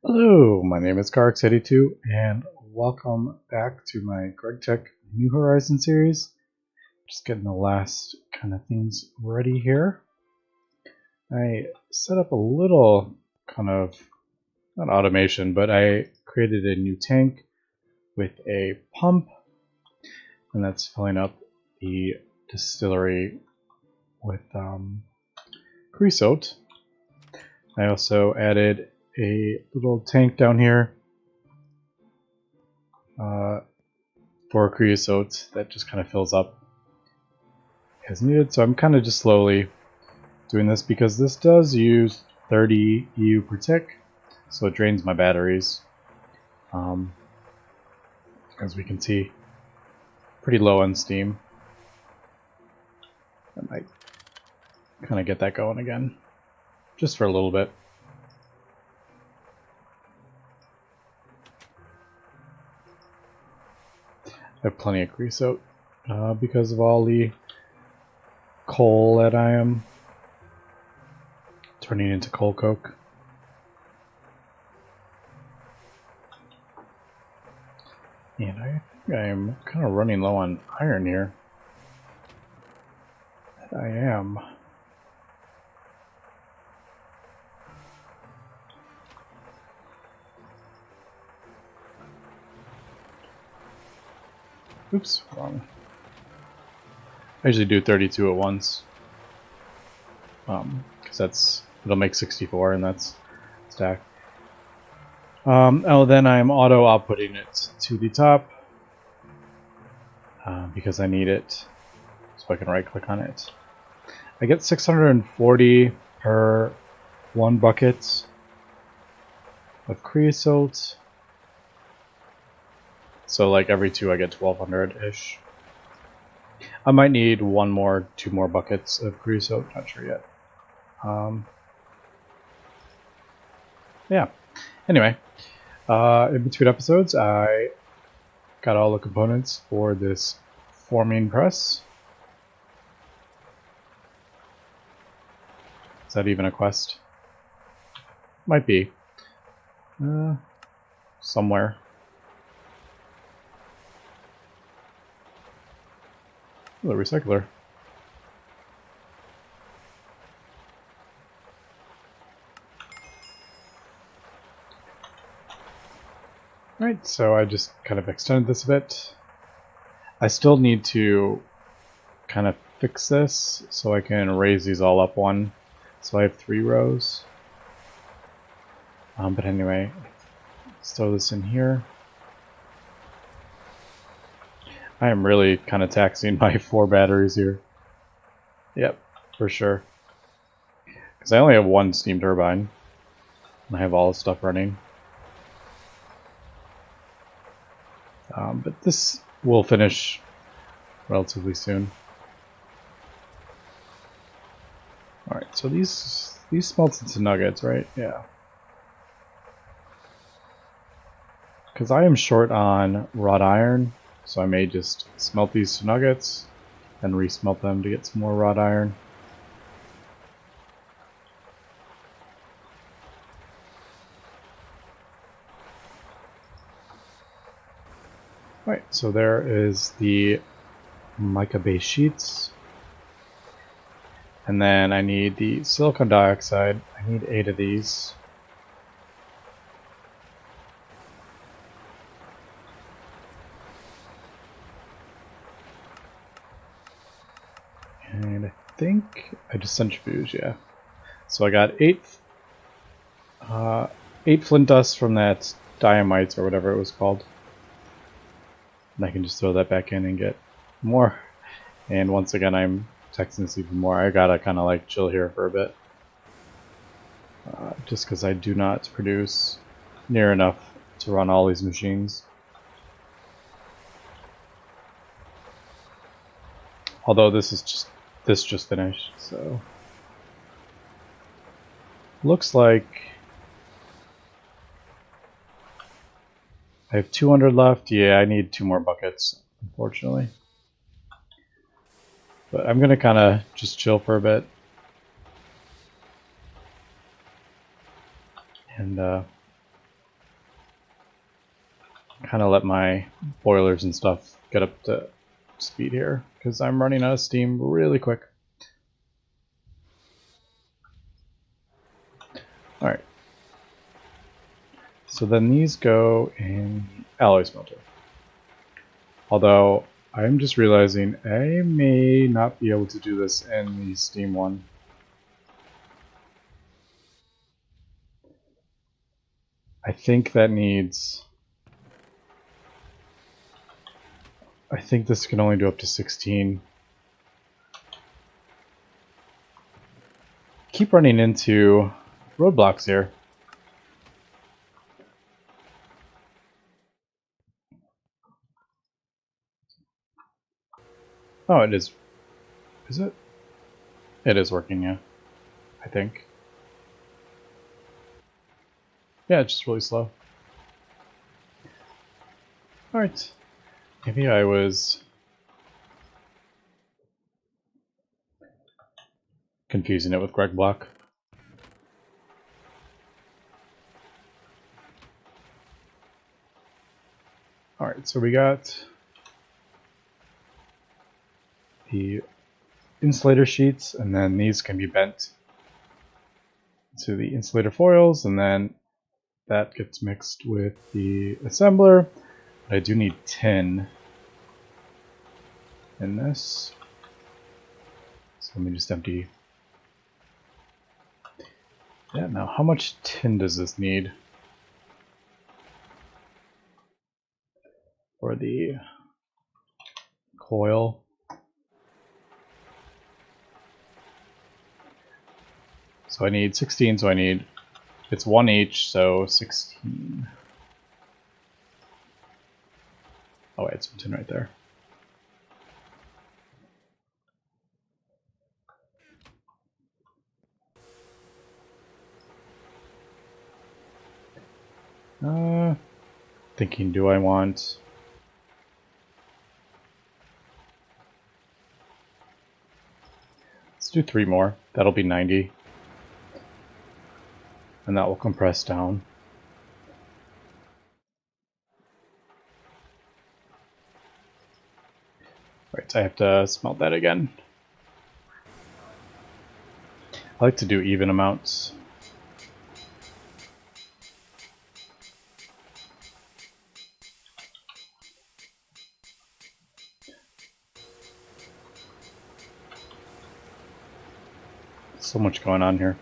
Hello, my name is Gregtech82 and welcome back to my Gregtech New Horizons series. Just getting the last kind of things ready here. I set up a little kind of, not automation, but I created a new tank with a pump, and that's filling up the distillery with creosote. I also added a little tank down here for creosote that just kind of fills up as needed. So I'm kind of just slowly doing this because this does use 30 EU per tick, so it drains my batteries. As we can see, pretty low on steam. I might kind of get that going again, just for a little bit. I have plenty of creosote because of all the coal that I am turning into coal coke. And I think I am kind of running low on iron here. I am. Oops, wrong. I usually do 32 at once. Because it'll make 64 and that's stacked. Then I'm auto outputting it to the top because I need it so I can right click on it. I get 640 per 1 bucket of creosote. So like every 2 I get 1200-ish. I might need 2 more buckets of creosote, not sure yet. Yeah. Anyway, in between episodes, I got all the components for this forming press. Is that even a quest? Might be. Somewhere. Oh, the recycler. Alright, so I just kind of extended this a bit. I still need to kind of fix this so I can raise these all up one. So I have 3 rows. But anyway, let's throw this in here. I am really kind of taxing my 4 batteries here. Yep, for sure. Because I only have 1 steam turbine. And I have all the stuff running. But this will finish relatively soon. Alright, so these smelt into nuggets, right? Yeah. Because I am short on wrought iron, so I may just smelt these to nuggets and re-smelt them to get some more wrought iron. Right, so there is the mica base sheets. And then I need the silicon dioxide. I need 8 of these. And I think I just centrifuge, yeah. So I got 8 flint dust from that diamites or whatever it was called. And I can just throw that back in and get more. And once again, I'm texting this even more. I gotta kind of like chill here for a bit. Just because I do not produce near enough to run all these machines. Although this just finished, so looks like I have 200 left. Yeah, I need 2 more buckets, unfortunately. But I'm gonna kind of just chill for a bit. And kind of let my boilers and stuff get up to speed here, because I'm running out of steam really quick. Alright. So then these go in alloy smelter. Although, I'm just realizing I may not be able to do this in the steam one. I think that needs... I think this can only do up to 16. Keep running into roadblocks here. Oh, it is. Is it? It is working, yeah. I think. Yeah, it's just really slow. Alright. Maybe I was confusing it with Greg Block. Alright, so we got the insulator sheets, and then these can be bent to the insulator foils, and then that gets mixed with the assembler. I do need tin in this, so let me just empty. Yeah, now how much tin does this need for the coil? So I need 16, so I need, it's 1 each, so 16. Oh wait, it's some tin right there. Thinking, do I want... Let's do 3 more. That'll be 90. And that will compress down. Right, I have to smelt that again. I like to do even amounts. So much going on here.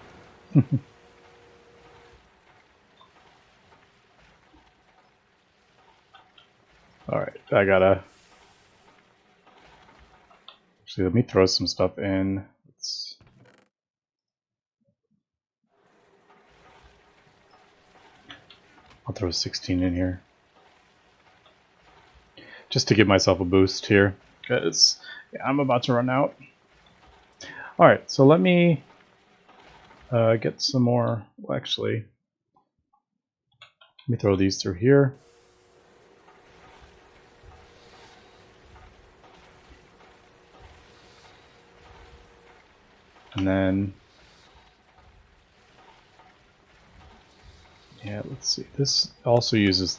Alright, I gotta... Actually, let me throw some stuff in. I'll throw 16 in here. Just to give myself a boost here, because yeah, I'm about to run out. Alright, so let me get some more... Well, actually, let me throw these through here. And then... Yeah, let's see. This also uses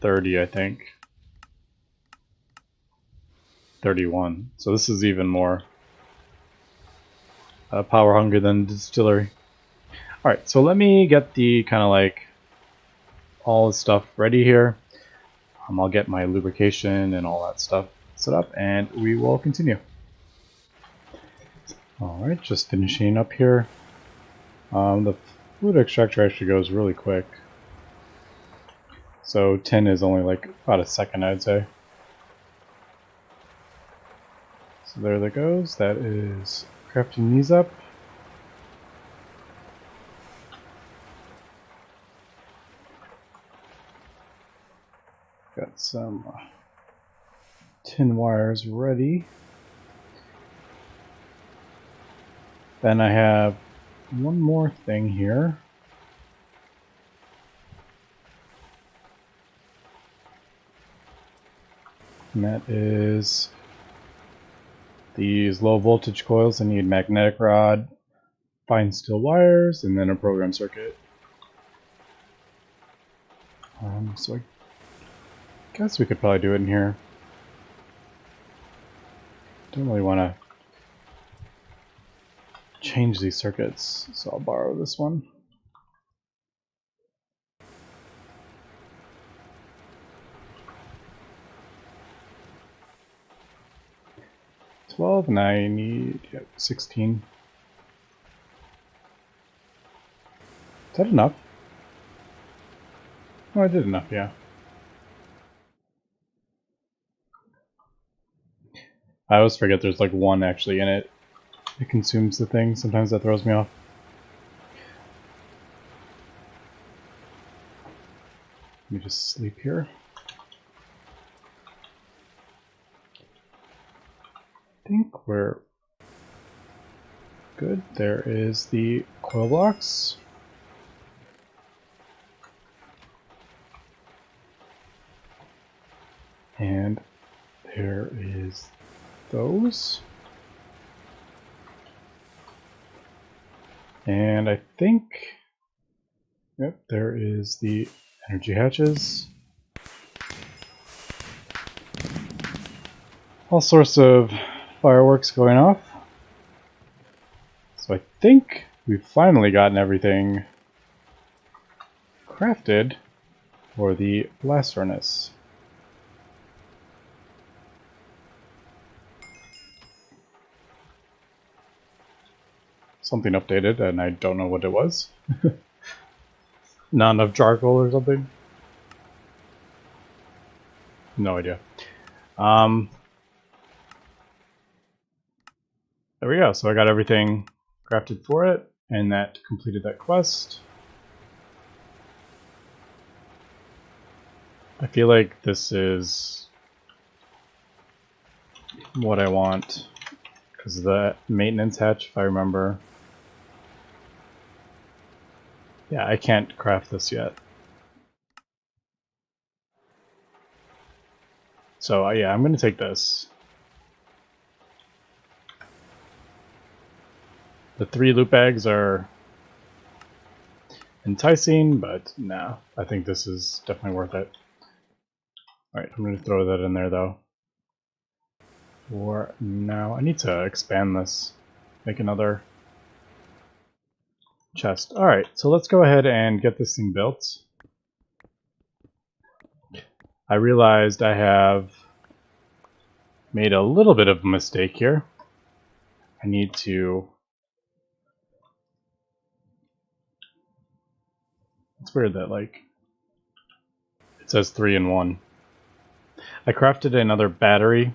30, I think. 31. So this is even more power hungry than distillery. Alright, so let me get the kind of like all the stuff ready here. I'll get my lubrication and all that stuff set up, and we will continue. Alright, just finishing up here. The fluid extractor actually goes really quick. So 10 is only like about a second, I'd say. So there that goes. That is crafting these up. Got some tin wires ready. Then I have one more thing here. And that is these low voltage coils. I need magnetic rod, fine steel wires, and then a program circuit. So Guess we could probably do it in here. Don't really want to change these circuits, so I'll borrow this one. And I need 16. Is that enough? Oh, I did enough, yeah. I always forget there's like one actually in it. It consumes the thing. Sometimes that throws me off. Let me just sleep here. I think we're good. There is the coil blocks. And there is those. And I think, yep, there is the energy hatches. All sorts of fireworks going off. So I think we've finally gotten everything crafted for the blast furnace. Something updated, and I don't know what it was. Not enough charcoal or something? No idea. There we go. So I got everything crafted for it, and that completed that quest. I feel like this is what I want, because the maintenance hatch, if I remember. Yeah, I can't craft this yet. So yeah, I'm going to take this. The 3 loot bags are enticing, but nah, I think this is definitely worth it. Alright, I'm going to throw that in there though. For now, I need to expand this. Make another chest. Alright, so let's go ahead and get this thing built. I realized I have made a little bit of a mistake here. I need to... It's weird that, like, it says 3 in 1. I crafted another battery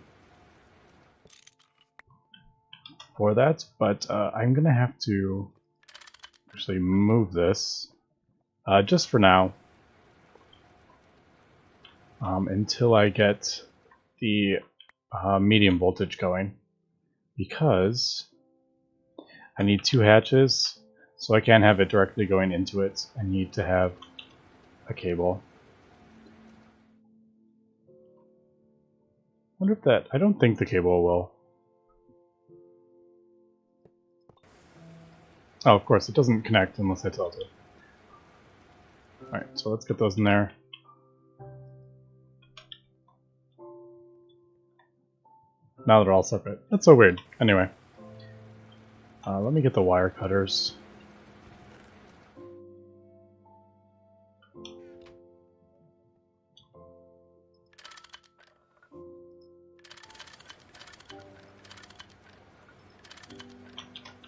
for that, but I'm gonna have to actually move this just for now until I get the medium voltage going, because I need 2 hatches, so I can't have it directly going into it. I need to have a cable. I wonder if that... I don't think the cable will. Oh, of course, it doesn't connect unless I tell it to. Alright, so let's get those in there. Now they're all separate. That's so weird. Anyway. Let me get the wire cutters.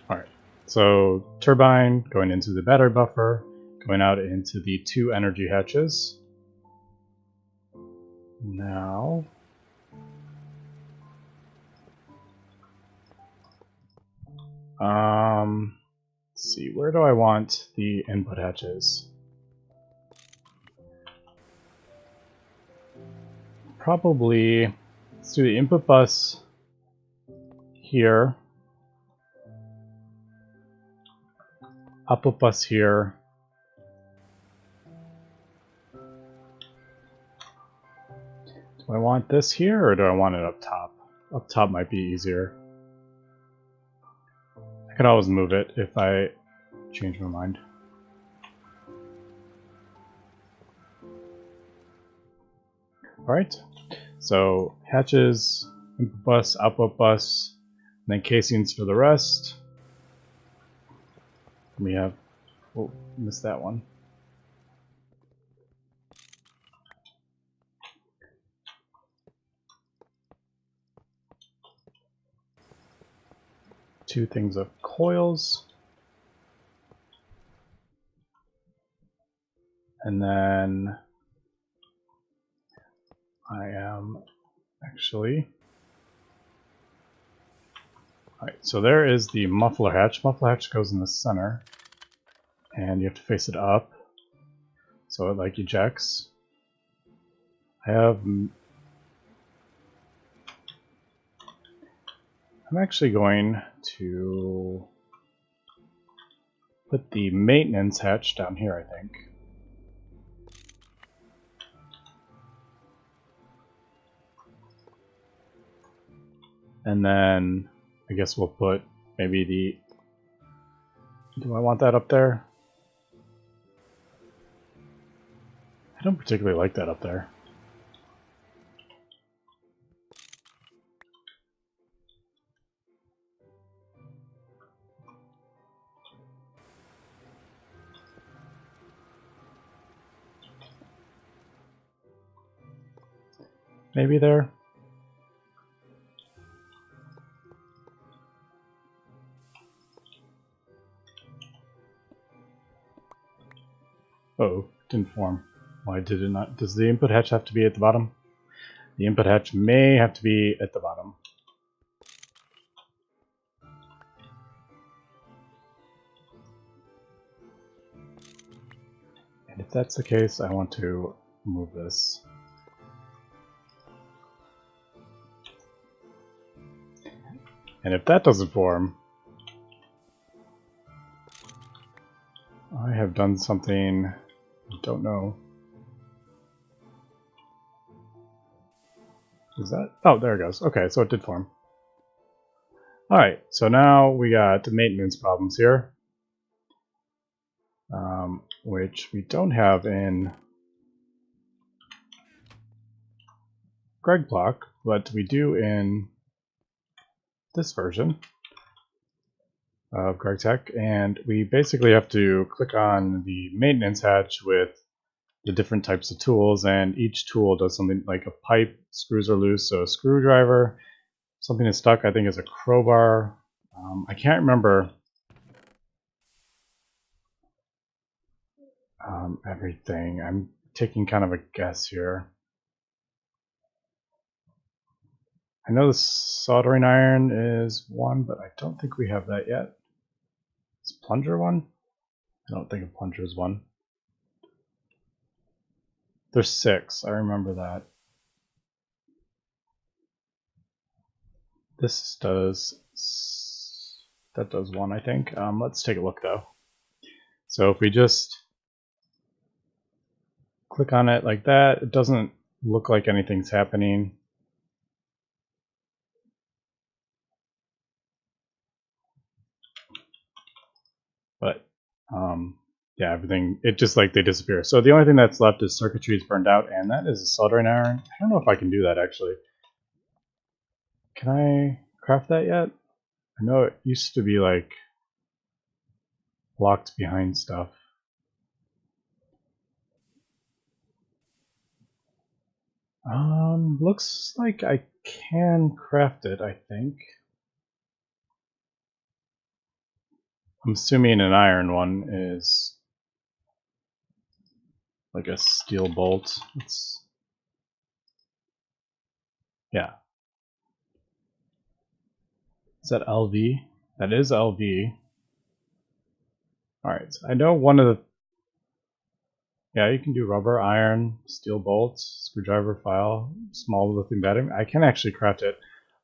Alright, so turbine going into the battery buffer, going out into the 2 energy hatches. Now... let's see, where do I want the input hatches? Probably, let's do the input bus here, output bus here, do I want this here or do I want it up top? Up top might be easier. I could always move it if I change my mind. Alright, so hatches, input bus, output bus, and then casings for the rest. We have, oh, missed that one. Two things of coils. And then I am actually, alright, so there is the muffler hatch. Muffler hatch goes in the center, and you have to face it up, so it like ejects. I'm actually going to put the maintenance hatch down here, I think. And then I guess we'll put maybe the, do I want that up there? I don't particularly like that up there. Maybe there. Oh, didn't form. Why did it not? Does the input hatch have to be at the bottom? The input hatch may have to be at the bottom. And if that's the case, I want to move this. And if that doesn't form, I have done something I don't know. Is that? Oh, there it goes. Okay, so it did form. Alright, so now we got maintenance problems here, which we don't have in Gregtech, but we do in this version of Gregtech, and we basically have to click on the maintenance hatch with the different types of tools, and each tool does something. Like a pipe, screws are loose, so a screwdriver. Something is stuck, I think, is a crowbar. I can't remember everything. I'm taking kind of a guess here. I know the soldering iron is one, but I don't think we have that yet. Is plunger one? I don't think a plunger is one. There's 6, I remember that. This does, that does 1, I think. Let's take a look though. So if we just click on it like that, it doesn't look like anything's happening. But yeah, everything, it just like they disappear. So the only thing that's left is circuitry is burned out, and that is a soldering iron. I don't know if I can do that actually. Can I craft that yet? I know it used to be like locked behind stuff. Looks like I can craft it, I think. I'm assuming an iron one is like a steel bolt. Yeah. Is that LV? That is LV. Alright, so I know one of the... Yeah, you can do rubber, iron, steel bolts, screwdriver, file, small lithium battery. I can actually craft it.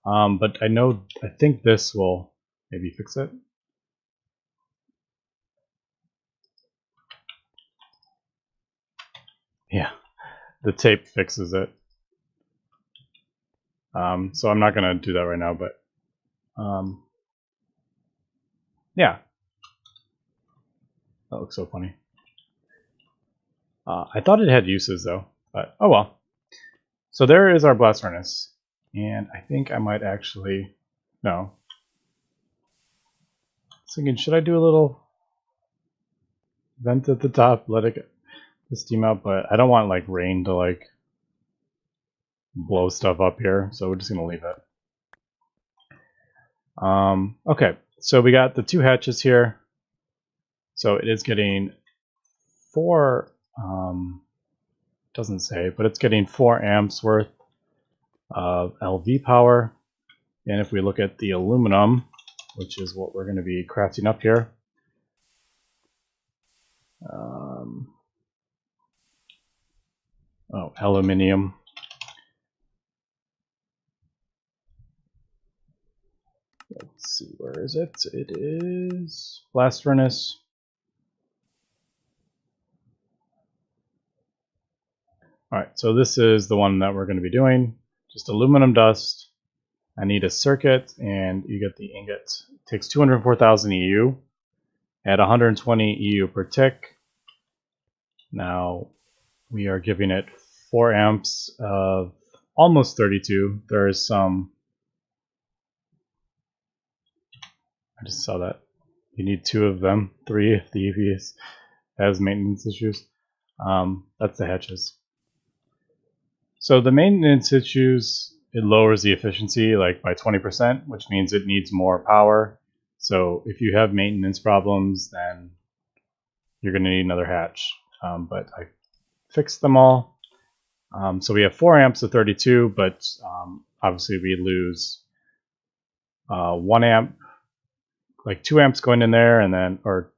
But I think this will maybe fix it. Yeah, the tape fixes it. So I'm not going to do that right now, but yeah. That looks so funny. I thought it had uses though, but oh well. So there is our blast furnace, and I think I might actually, no. I was thinking, should I do a little vent at the top, let it get the steam out, but I don't want like rain to like blow stuff up here, so we're just gonna leave it. Okay, so we got the 2 hatches here. So it is getting 4, doesn't say, but it's getting 4 amps worth of LV power. And if we look at the aluminum, which is what we're going to be crafting up here, aluminium. Let's see, where is it? It is blast furnace. Alright, so this is the one that we're going to be doing. Just aluminum dust. I need a circuit, and you get the ingot. It takes 204,000 EU at 120 EU per tick. Now we are giving it 4 amps of almost 32. There is some, I just saw that you need 2 of them, 3 if the EV has maintenance issues. That's the hatches. So the maintenance issues, it lowers the efficiency like by 20%, which means it needs more power. So if you have maintenance problems, then you're going to need another hatch. But I fixed them all. So we have 4 amps of 32, but obviously we lose 1 amp, like 2 amps going in there, and then, or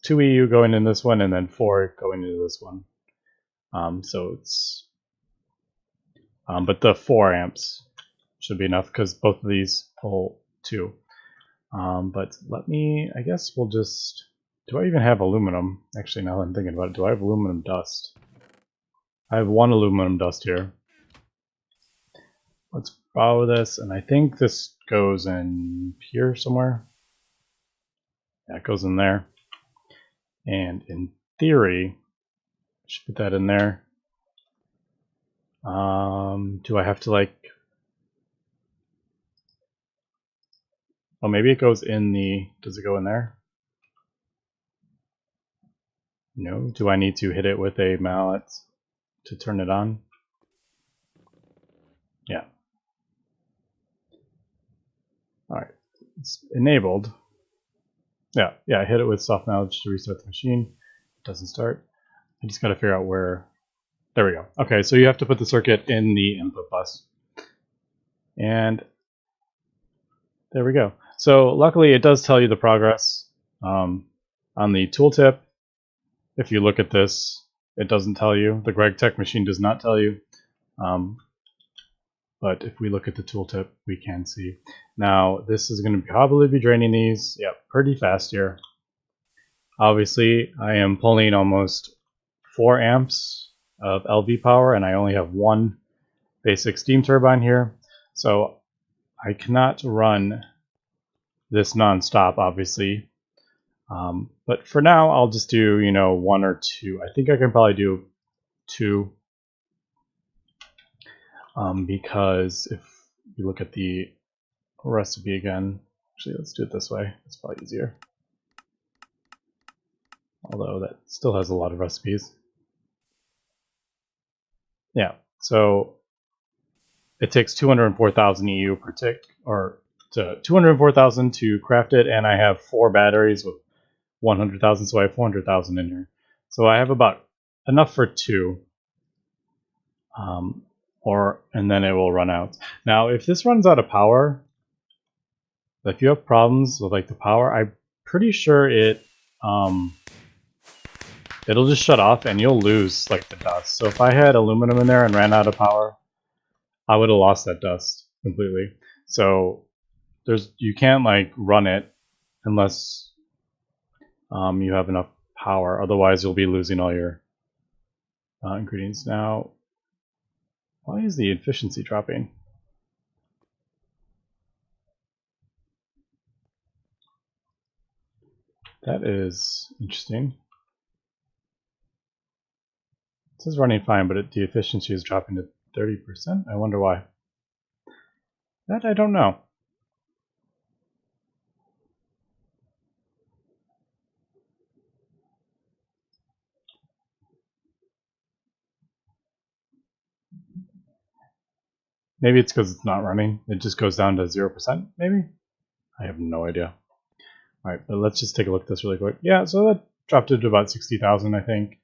2 EU going in this one, and then 4 going into this one. So it's, but the 4 amps should be enough because both of these pull 2. But let me, I guess we'll just, do I even have aluminum? Actually, now that I'm thinking about it, do I have aluminum dust? I have 1 aluminum dust here. Let's borrow this, and I think this goes in here somewhere. Yeah, it goes in there. And in theory, I should put that in there. Do I have to like, oh, maybe it goes in the, does it go in there? No. Do I need to hit it with a mallet to turn it on? Yeah. Alright, it's enabled. Yeah, I hit it with soft knowledge to restart the machine. It doesn't start. I just got to figure out where. There we go. Okay, so you have to put the circuit in the input bus. And there we go. So luckily it does tell you the progress on the tooltip. If you look at this, it doesn't tell you. The Gregtech machine does not tell you. But if we look at the tooltip, we can see. Now, this is going to probably be draining these, yep, pretty fast here. Obviously, I am pulling almost 4 amps of LV power, and I only have 1 basic steam turbine here. So I cannot run this non-stop, obviously. But for now, I'll just do, 1 or 2. I think I can probably do 2. Because if you look at the recipe again, actually let's do it this way, it's probably easier. Although that still has a lot of recipes. Yeah, so it takes 204,000 EU per tick, or 204,000 to craft it, and I have 4 batteries with 100,000, so I have 400,000 in here. So I have about enough for 2. And then it will run out. Now, if this runs out of power, if you have problems with like the power, I'm pretty sure it'll just shut off and you'll lose like the dust. So if I had aluminum in there and ran out of power, I would have lost that dust completely. So you can't like run it unless you have enough power. Otherwise, you'll be losing all your ingredients. Now, why is the efficiency dropping? That is interesting. It says running fine, but the efficiency is dropping to 30%. I wonder why. That I don't know. Maybe it's because it's not running. It just goes down to 0%, maybe? I have no idea. Alright, but let's just take a look at this really quick. Yeah, so that dropped it to about 60,000, I think.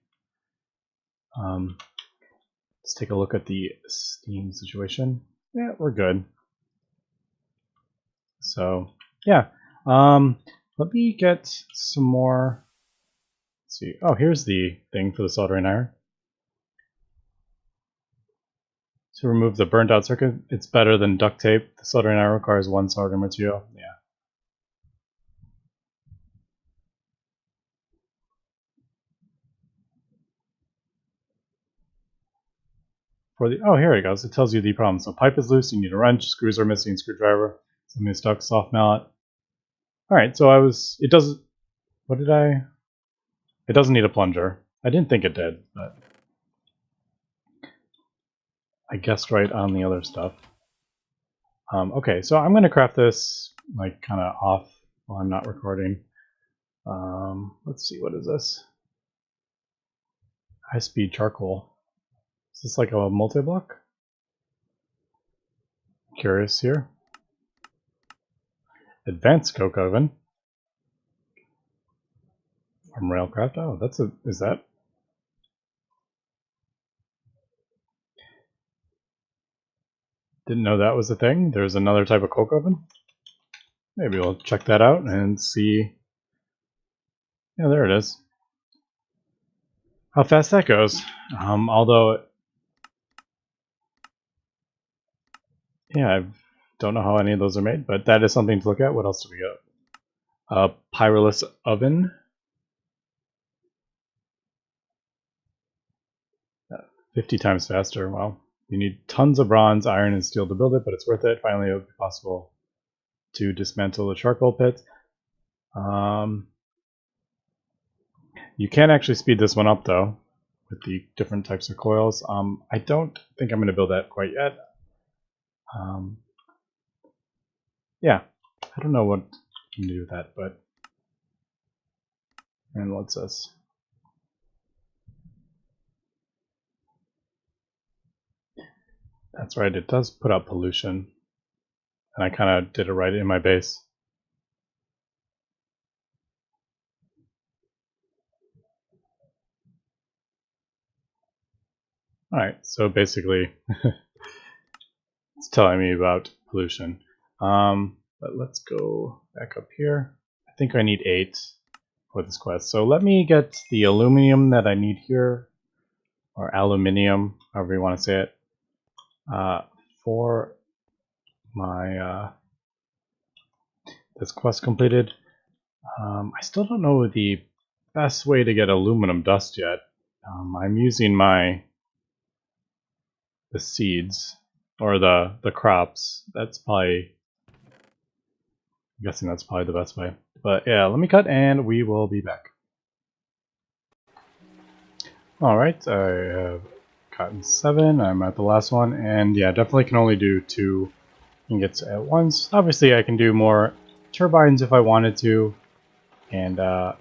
Let's take a look at the Steam situation. Yeah, we're good. So, yeah. Let me get some more. Let's see. Oh, here's the thing for the soldering iron. To remove the burnt out circuit, it's better than duct tape. The soldering iron requires one soldering material. Yeah. Oh, here it goes. It tells you the problem. So pipe is loose, you need a wrench, screws are missing, screwdriver, something is stuck, soft mallet. Alright, so it doesn't, it doesn't need a plunger. I didn't think it did, but I guessed right on the other stuff. Okay, so I'm going to craft this like kind of off while I'm not recording. Let's see, what is this? High-speed charcoal. Is this like a multi-block? Curious here. Advanced coke oven. From Railcraft. Oh, is that? Didn't know that was a thing. There's another type of coke oven. Maybe we'll check that out and see. Yeah, there it is. How fast that goes. Although, yeah, I don't know how any of those are made, but that is something to look at. What else do we got? A pyroless oven. 50 times faster. Well, you need tons of bronze, iron, and steel to build it, but it's worth it. Finally, it will be possible to dismantle the charcoal pit. You can actually speed this one up, though, with the different types of coils. I don't think I'm going to build that quite yet. Yeah, I don't know what I'm going to do with that, but... And what's this? That's right, it does put out pollution. And I kind of did it right in my base. Alright, so basically, it's telling me about pollution. But let's go back up here. I think I need 8 for this quest. So let me get the aluminum that I need here, or aluminium, however you want to say it, for my this quest completed. I still don't know the best way to get aluminum dust yet. I'm using the seeds or the crops. That's probably, I'm guessing that's probably the best way. But yeah, let me cut and we will be back. Alright, I have gotten 7. I'm at the last one, and yeah, definitely can only do 2 ingots at once. Obviously, I can do more turbines if I wanted to, and I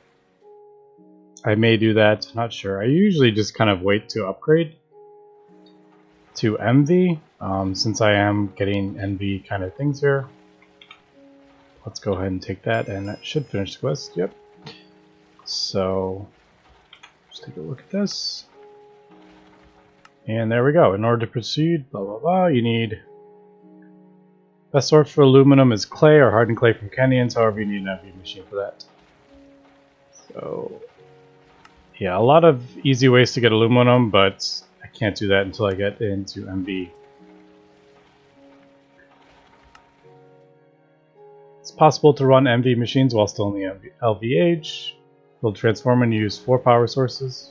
may do that, not sure. I usually just kind of wait to upgrade to MV, since I am getting NV kind of things here. Let's go ahead and take that, and that should finish the quest. Yep. So, let's take a look at this. And there we go. In order to proceed, blah blah blah, you need... Best source for aluminum is clay or hardened clay from canyons, however you need an MV machine for that. So, yeah, a lot of easy ways to get aluminum, but I can't do that until I get into MV. It's possible to run MV machines while still in the LVH. Build transformer and use 4 power sources.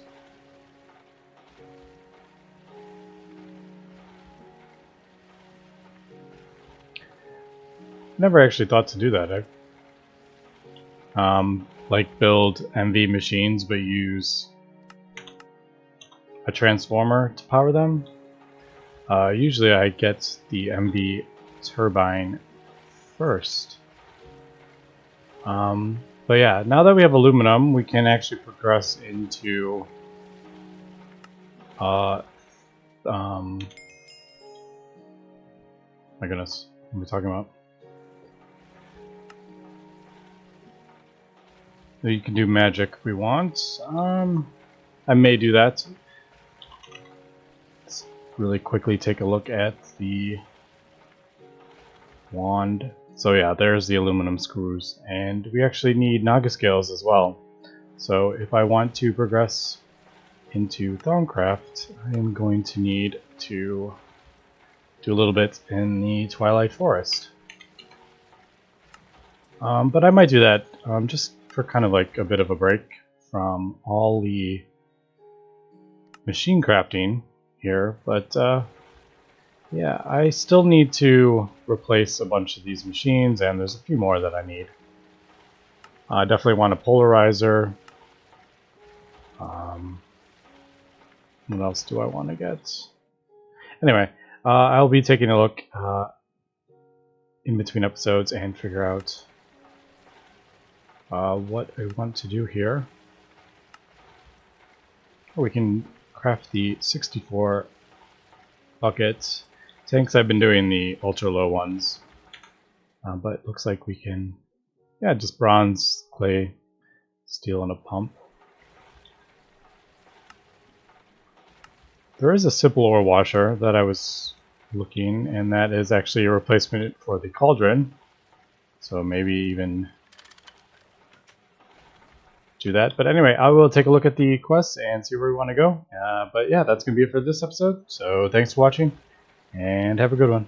Never actually thought to do that. Like build MV machines but use a transformer to power them. Usually I get the MV turbine first. But yeah, now that we have aluminum, we can actually progress into my goodness, what am I talking about? You can do magic if we want. I may do that. Let's really quickly take a look at the wand. So yeah, there's the aluminum screws, and we actually need Naga scales as well. So if I want to progress into Thaumcraft, I am going to need to do a little bit in the Twilight Forest. But I might do that just for kind of like a bit of a break from all the machine crafting here. But yeah, I still need to replace a bunch of these machines, and there's a few more that I need. I definitely want a polarizer. What else do I want to get? Anyway, I'll be taking a look in between episodes and figure out what I want to do here. We can craft the 64 buckets. Tanks, I've been doing the ultra low ones, but it looks like we can, yeah, just bronze, clay, steel, and a pump. There is a simple ore washer that I was looking, and that is actually a replacement for the cauldron. So maybe even do that. But anyway, I will take a look at the quests and see where we want to go. But yeah, that's going to be it for this episode. So thanks for watching, and have a good one.